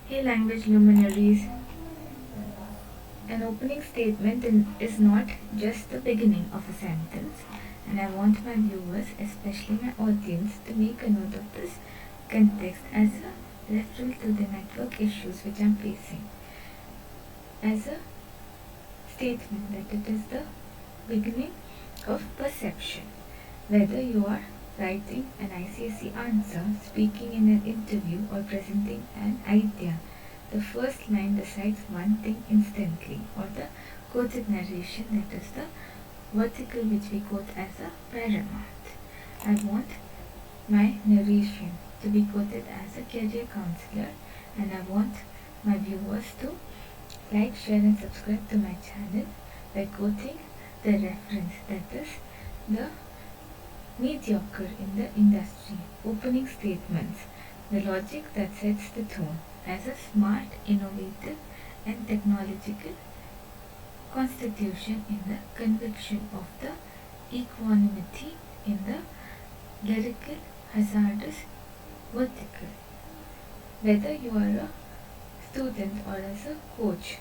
Hey language luminaries, an opening statement is not just the beginning of a sentence, and I want my viewers, especially my audience, to make a note of this context as a reference to the network issues which I'm facing, as a statement that it is the beginning of perception. Whether you are writing an ICSE answer, speaking in an interview, or presenting an idea, the first line decides one thing instantly, or the quoted narration, that is the vertical which we quote as a paramount. I want my narration to be quoted as a career counselor, and I want my viewers to like, share and subscribe to my channel by quoting the reference, that is the mediocre in the industry. Opening statements, the logic that sets the tone as a smart, innovative and technological constitution in the conviction of the equanimity in the lyrical, hazardous, vertical. Whether you are a student or as a coach,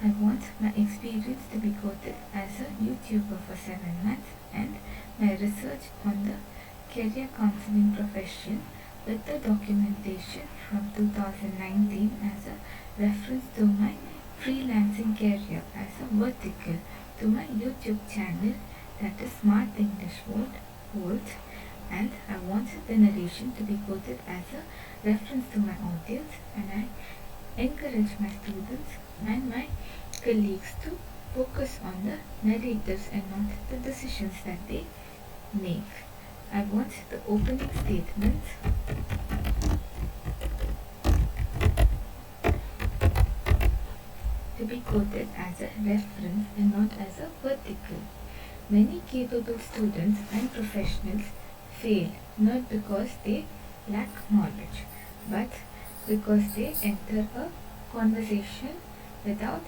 I want my experience to be quoted as a YouTuber for 7 months and my research on the career counseling profession with the documentation from 2019 as a reference to my freelancing career as a vertical to my YouTube channel, that is Smart English World, and I want the narration to be quoted as a reference to my audience, and I encourage my students and my colleagues to focus on the narratives and not the decisions that they make. I want the opening statements to be quoted as a reference and not as a vertical. Many capable students and professionals fail not because they lack knowledge, but because they enter a conversation without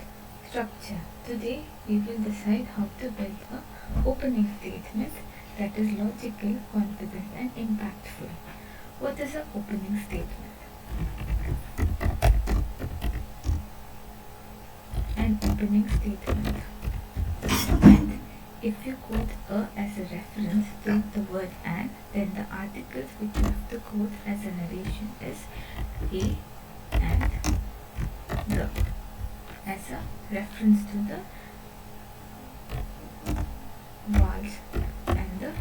structure. Today we will decide how to build an opening statement that is logical, confident and impactful. What is an opening statement? An opening statement. And if you quote a as a reference to the word and, then the articles which you have to quote as a narration is a and the, as a reference to the vowels and the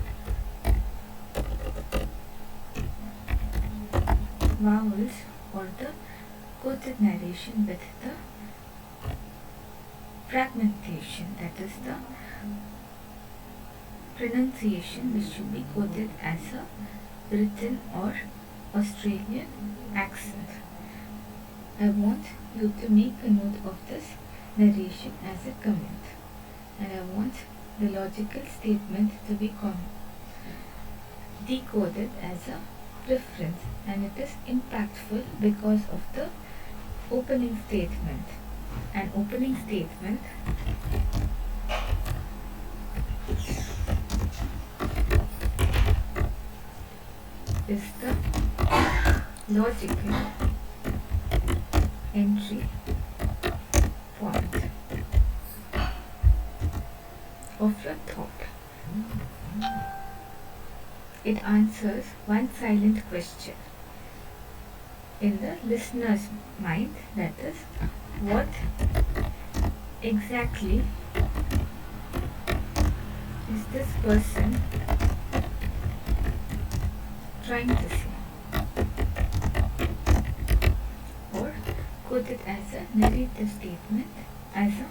vowels, or the quoted narration with the fragmentation, that is the pronunciation which should be quoted as a Britain or Australian accent. I want you to make a note of this narration as a comment, and I want the logical statement to be decoded as a reference, and it is impactful because of the opening statement. An opening statement is the logical entry point of your thought. It answers one silent question in the listener's mind, that is, what exactly is this person trying to say? Or quote it as a narrative statement, as a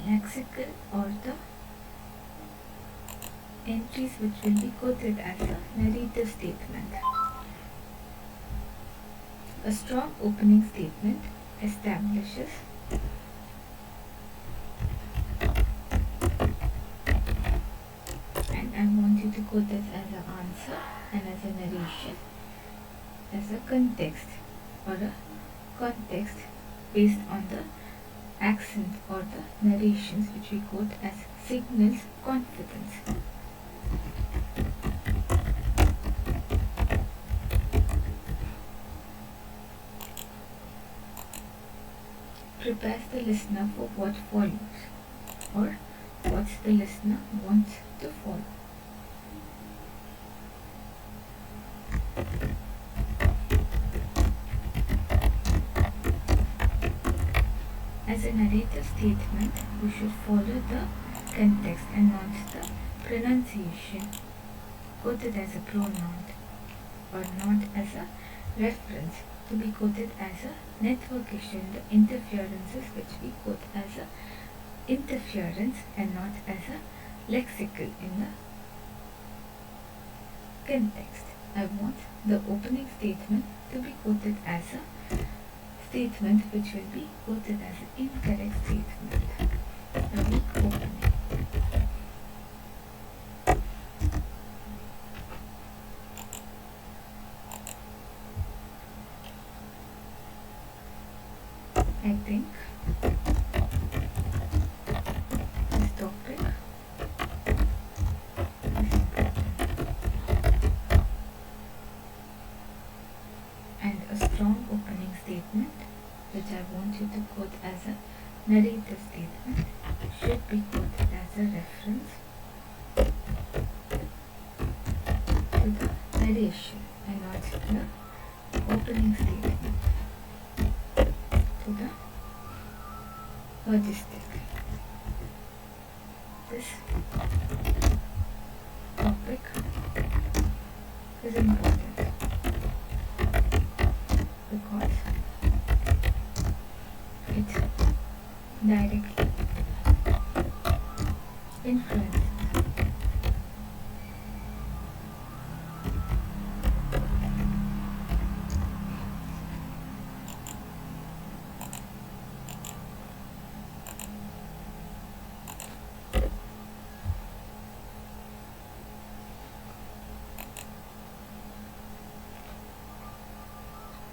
lexical, or the entries which will be quoted as a narrative statement. A strong opening statement establishes and I want you to quote this as an answer and as a narration, as a context or a context based on the accent or the narrations which we quote as signals confidence. prepares the listener for what follows, or what the listener wants to follow. As a narrative statement, you should follow the context and not the pronunciation, quoted as a pronoun or not as a reference, to be quoted as a network issue in the interferences which we quote as a interference and not as a lexical in the context. I want the opening statement to be quoted as a statement which will be quoted as an incorrect statement. A weak opening. I think this topic is important, and a strong opening statement, which I want you to quote as a narrative statement, should be quoted as a reference to the narration and not the opening statement, to the logistic. This topic is important because it directly influences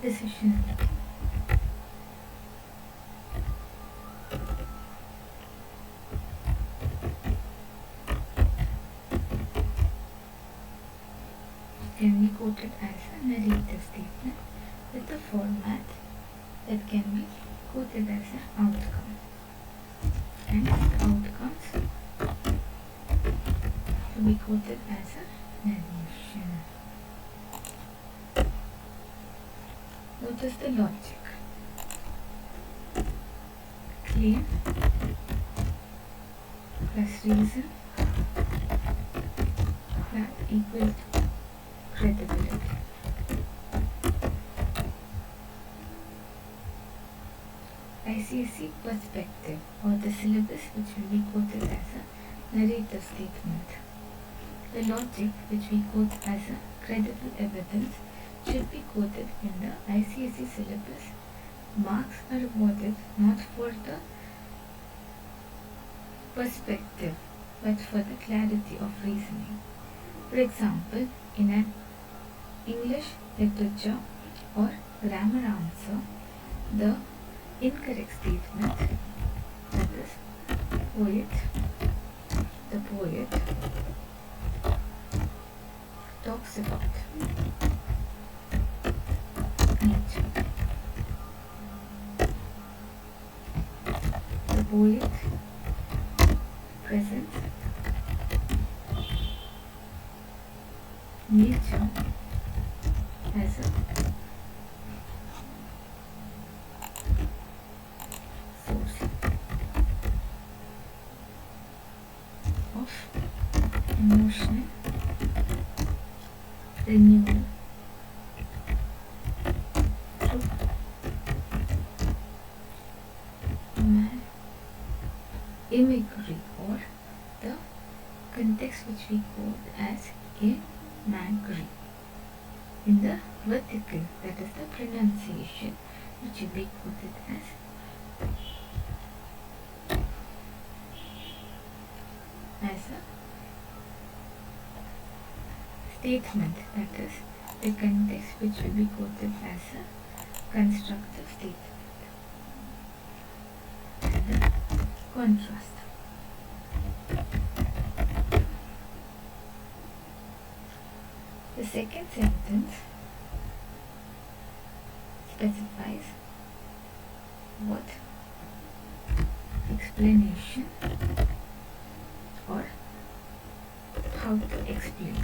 decision making. Can be quoted as a narrative statement with a format that can be quoted as an outcome, and the outcomes to be quoted as a narration. What is the logic? Claim plus reason that equals credibility. ICSE perspective, or the syllabus, which will be quoted as a narrative statement. The logic, which we quote as a credible evidence, should be quoted in the ICSE syllabus. Marks are awarded not for the perspective but for the clarity of reasoning. For example, in an English literature or grammar answer, the incorrect statement, that is the poet talks about nature. The poet presents nature as a source of emotional renewal through imagery, or the context which we quote as imagery. In the vertical, that is the pronunciation, which will be quoted as a statement, that is the context, which will be quoted as a constructive statement. And the contrast. The second sentence specifies what explanation or how to explain.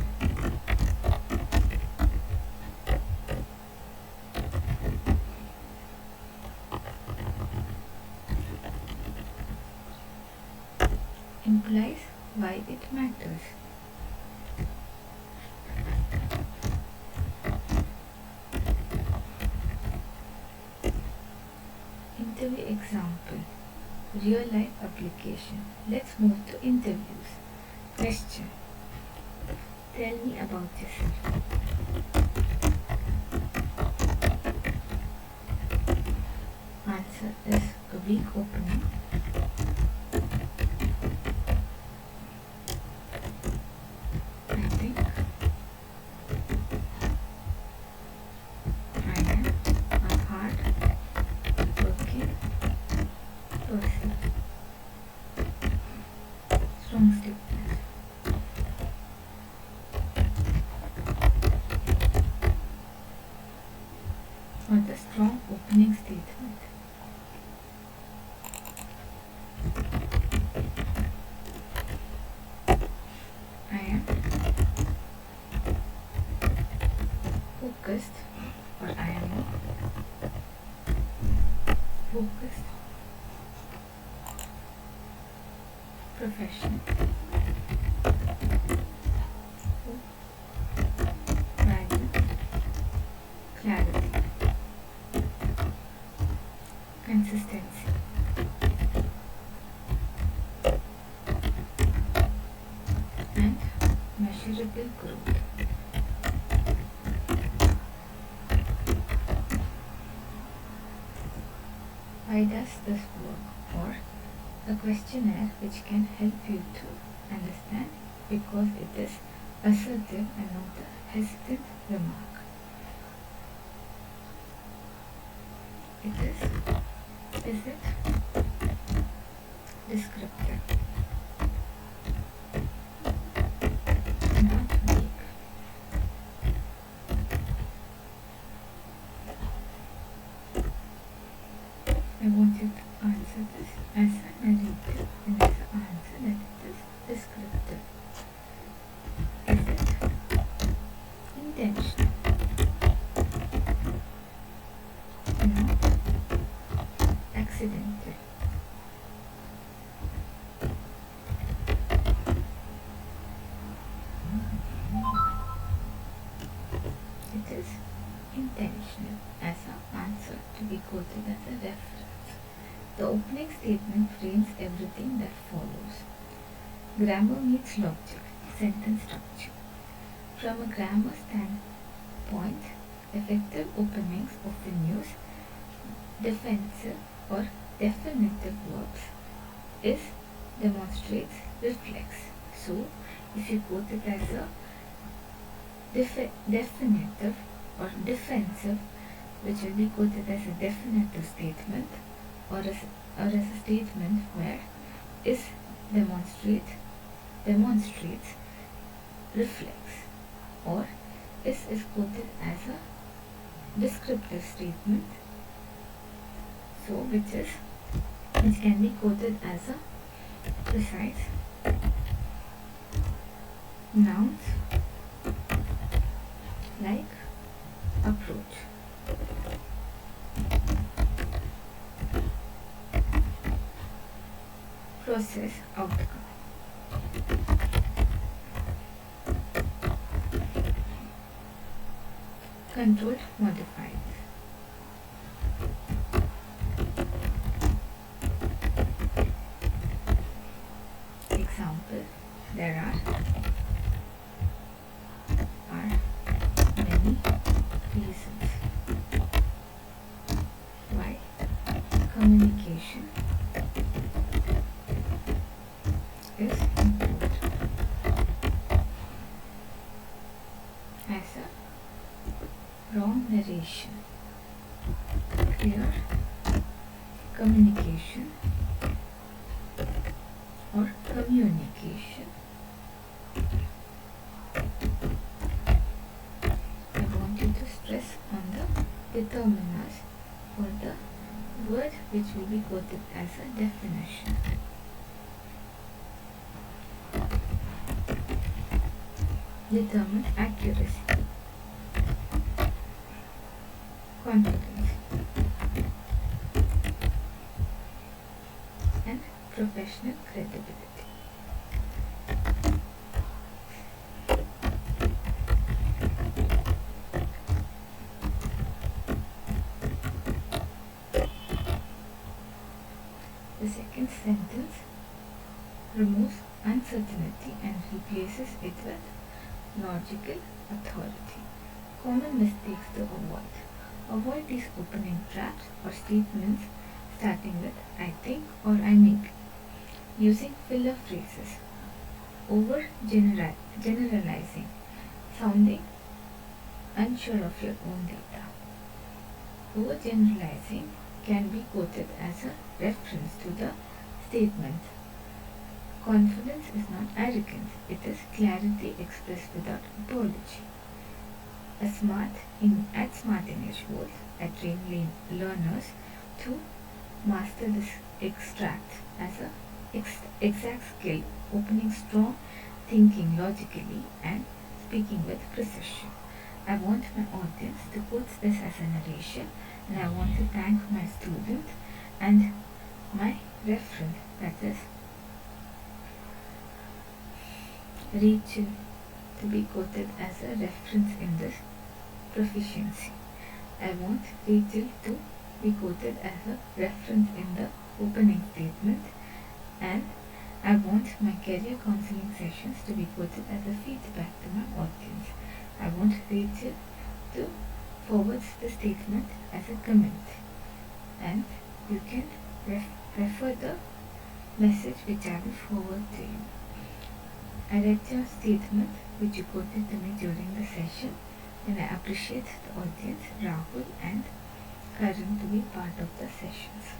Implies why it matters. Interview example. Real life application. Let's move to interviews. Question. Tell me about yourself. Answer is a weak opening. I think I am a hard working person. Strong statement. Or the strong opening statement. I am focused, or I am focused professional who values clarity, consistency, and measurable growth. Why does this work? Or a questionnaire which can help you to understand, because it is assertive and not a hesitant remark. Is it descriptive? Not vague. I want you to answer this as a narrative and as an answer that it is descriptive. Is it intentional? Not accidental. It is intentional as an answer to be quoted as a reference. The opening statement frames everything that follows. Grammar meets logic, sentence structure. From a grammar standpoint, effective openings often use defensive or definitive verbs is, demonstrates, reflects. So, if you quote it as a definitive or defensive, which will be quoted as a definitive statement, or as a statement where is demonstrates, reflects, or is quoted as a descriptive statement, so which can be quoted as a precise nouns like approach. Process outcome. Controlled modifiers. Example, there are many reasons why communication is important. As a wrong narration, clear communication or communication. I want you to stress on the determiners for the word which will be quoted as a definition. Determine accuracy. Confidence. And professional credibility. The second sentence removes uncertainty and replaces it with logical authority. Common mistakes to avoid. Avoid these opening traps or statements starting with I think or I make. Using filler phrases. Over generalizing. Sounding unsure of your own data. Overgeneralizing can be quoted as a reference to the statement. Confidence is not arrogance, it is clarity expressed without apology. At Smart English World, I train learners to master this extract as a exact skill, opening strong, thinking logically, and speaking with precision. I want my audience to quote this as a narration, and I want to thank my student and my reference, that is Rachel, to be quoted as a reference in this proficiency. I want Rachel to be quoted as a reference in the opening statement, and I want my career counseling sessions to be quoted as a feedback to my audience. I want Rachel to forward the statement as a comment, and you can refer the message which I will forward to you. I read your statement which you quoted to me during the session, and I appreciate the audience, Rahul and Karan, to be part of the sessions,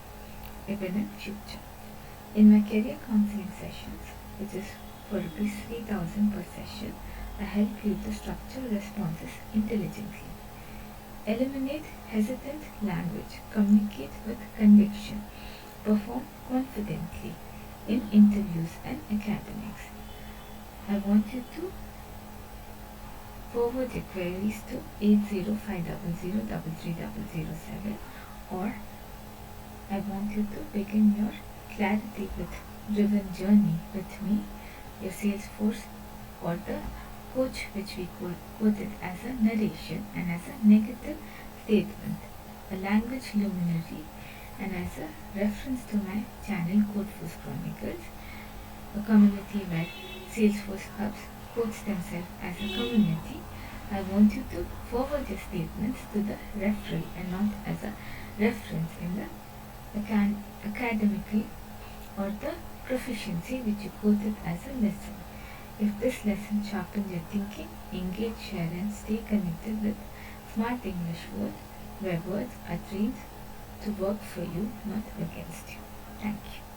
even in future. In my career counseling sessions, which is for Rs 3,000 per session, I help you to structure responses intelligently. Eliminate hesitant language, communicate with conviction, perform confidently in interviews and academics. I want you to forward your queries to 805003307, or I want you to begin your clarity with driven journey with me, your Salesforce, or the coach which we quoted as a narration and as a negative statement, a language luminary, and as a reference to my channel Codeforce Chronicles, a community where Salesforce hubs quotes themselves as a community. I want you to forward your statements to the referral and not as a reference in the academical or the proficiency which you quoted as a lesson. If this lesson sharpens your thinking, engage, share and stay connected with Smart English World, where words are trained to work for you, not against you. Thank you.